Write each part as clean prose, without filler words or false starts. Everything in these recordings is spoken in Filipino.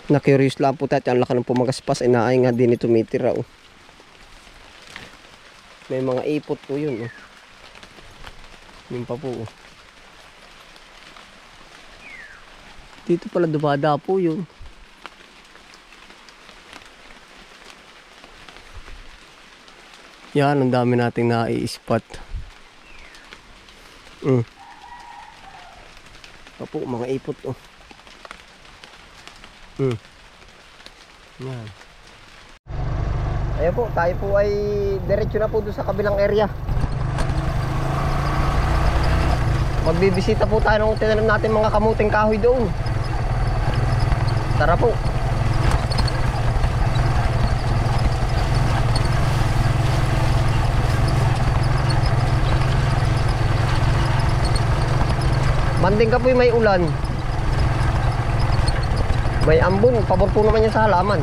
Na-curious lang po tayo. Ang laki ng pumagaspas. Inaay nga din ito tumitira. Oh. May mga ipot po yun. Oh. Yun pa po. Oh. Dito pala dumada po yun. Yan, ang dami nating nai-spot. Opo, mga ipot. Oh. Yan. Ayan po, tayo po ay diretso na po doon sa kabilang area. Magbibisita po tayo nung tinanim natin mga kamuting kahoy doon. Tara po. Manding ka po may ulan. May ambon, pabor po naman yan sa halaman.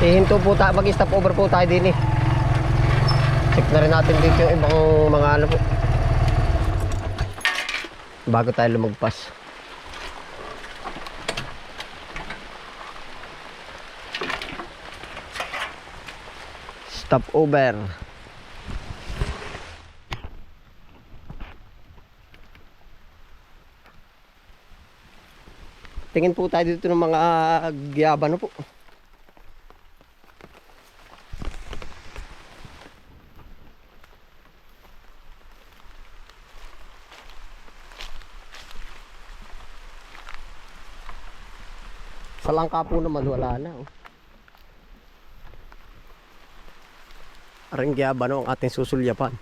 Hihinto po tayo, mag-stop over po tayo din eh. Check na rin natin dito yung ibang mga ano po. Bago tayo lumagpas. Stop over. Tingin po tayo dito ng mga giyaba no po. Sa langka po naman wala na. Oh. Arenggiyaba no ang ating susulyapan.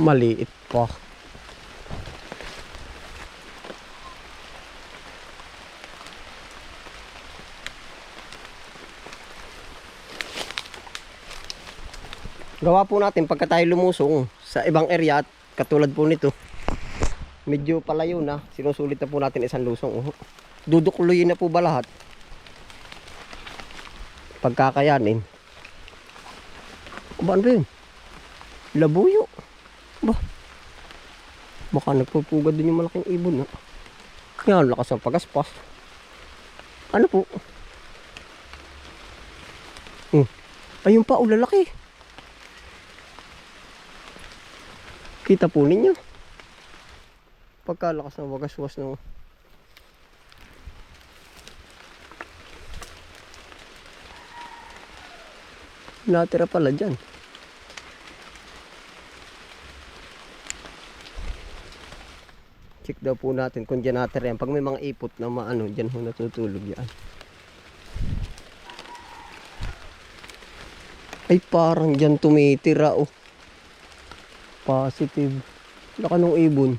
Maliit pa. Gawa po natin pagka tayo lumusong sa ibang area at katulad po nito. Medyo palayo na. Sinusulit na po natin isang lusong. Dudukluyin na po ba lahat? Pagkakayanin. Ano ba yun? Labuyo. Ba? Baka nagpupugad din yung malaking ibon. Yan, lakas ng pagaspas. Ano po? Ayun pa, lalaki. Kita po ninyo. Pagkalakas ng wagaswas ng natira pala dyan. Check daw po natin kung dyan natira yan. Pag may mga ipot na maano, dyan ho natutulog yan. Ay parang dyan tumitira oh. Positive. Laka nung ibon.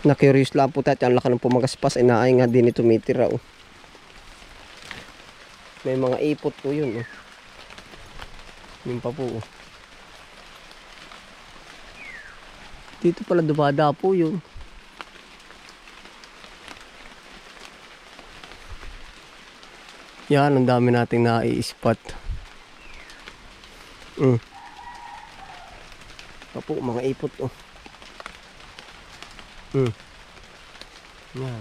Na-curious lang po tayo. Ang laka ng pumagaspas. Inaay nga din ito tumitira oh. May mga ipot po yun oh. Yun pa po oh. Dito pala dumada po yun. Yan, ang dami nating nai-spot. Apo, mga ipot oh. Yan.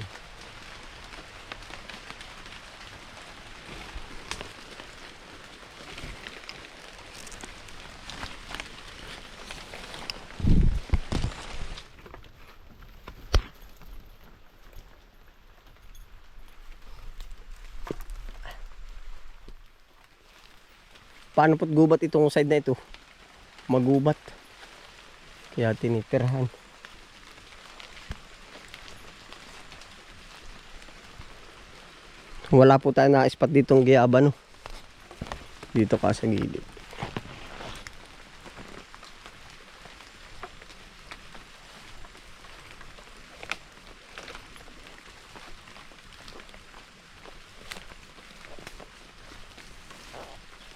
Paano po't gubat itong side na ito? Magubat. Kaya tinitirahan. Wala po tayo na spot ditong giyaba no. Dito ka sa gilid.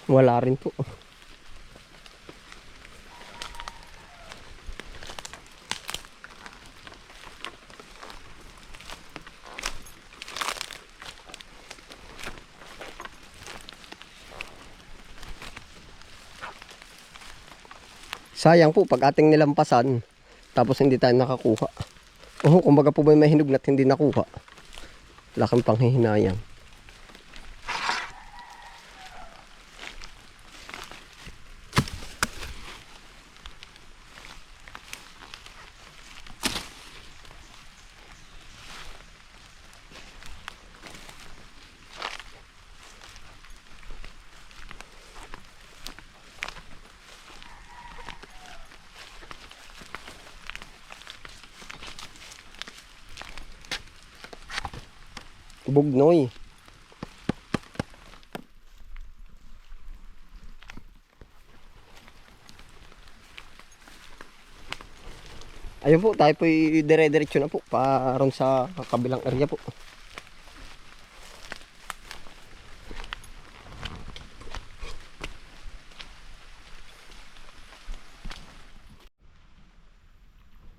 Wala rin po. Sayang po pag ating nilampasan tapos hindi tayo nakakuha. Kumbaga po may mahinog na't hindi nakuha. Laking panghihinayang. Bugnoy. Ayun po, tayo po dire-diretso na po paron sa kabilang area po.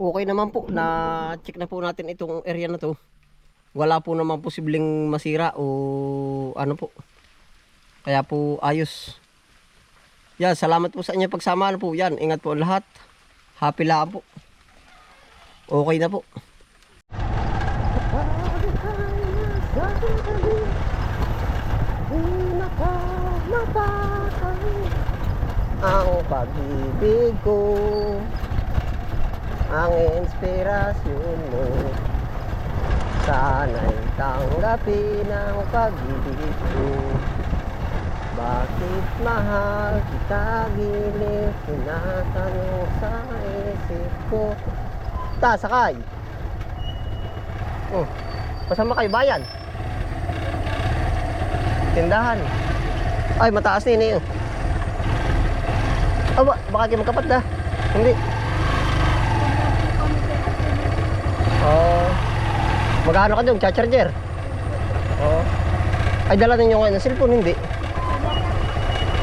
Okay naman po, na-check na po natin itong area na to. Wala po naman posibleng masira o ano po. Kaya po ayos. Yan, salamat po sa inyo pagsama po. Yan, ingat po lahat. Happy lang po. Okay na po. Ang pag-ibig ko, ang inspirasyon mo, sana'y tanggapin ang pag-ibig ko. Bakit mahal kita giliw, tinatanong sa isip ko. Sakay. Pasama kayo bayan. Tindahan. Ay, mataas din eh. Baka kayo magkapat na. Hindi. Magkano ka doon? Charger? Ay, dala ninyo ngayon ng cellphone, hindi?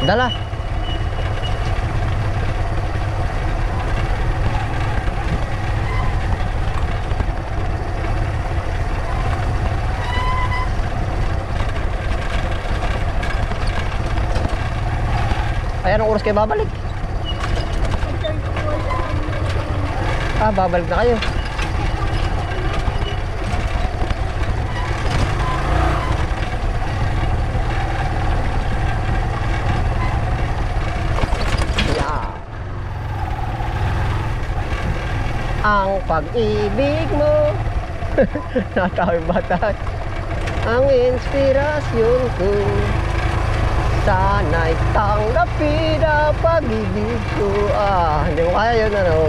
Dala. Ay, anong oras kayo babalik? Babalik na kayo. ang pag-ibig mo. Natawag bata. Ang inspirasyon ko, sana'y tanggapin ang pag-ibig ko. Hindi mo kaya yun, ano?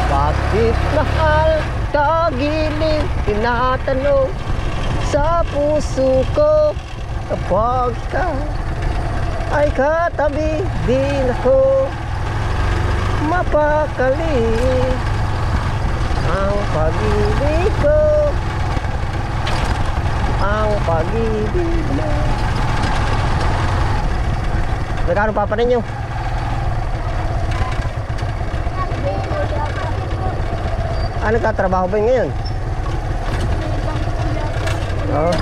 Bakit mahal kagiling, tinatanong sa puso ko, kapag ka ay katabi, din ako mapakali. Ang pag-ibig ko, ang pag-ibig mo. Nagkano pa ninyo? Ano ka, trabaho ba yun ngayon? Oo.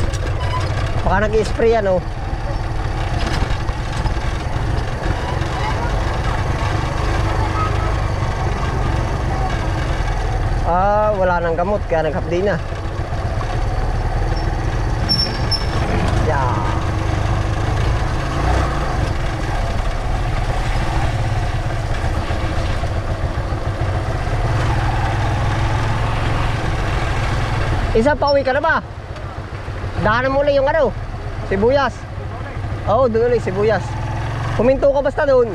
Baka nag-i-spray yan, oh. Wala nang gamot kaya naghapdi na. Yeah. Isa, pauwi ka na ba? Daanan mo ulit yung ano, sibuyas. Oo, doon ulit, sibuyas. Puminto ka basta doon.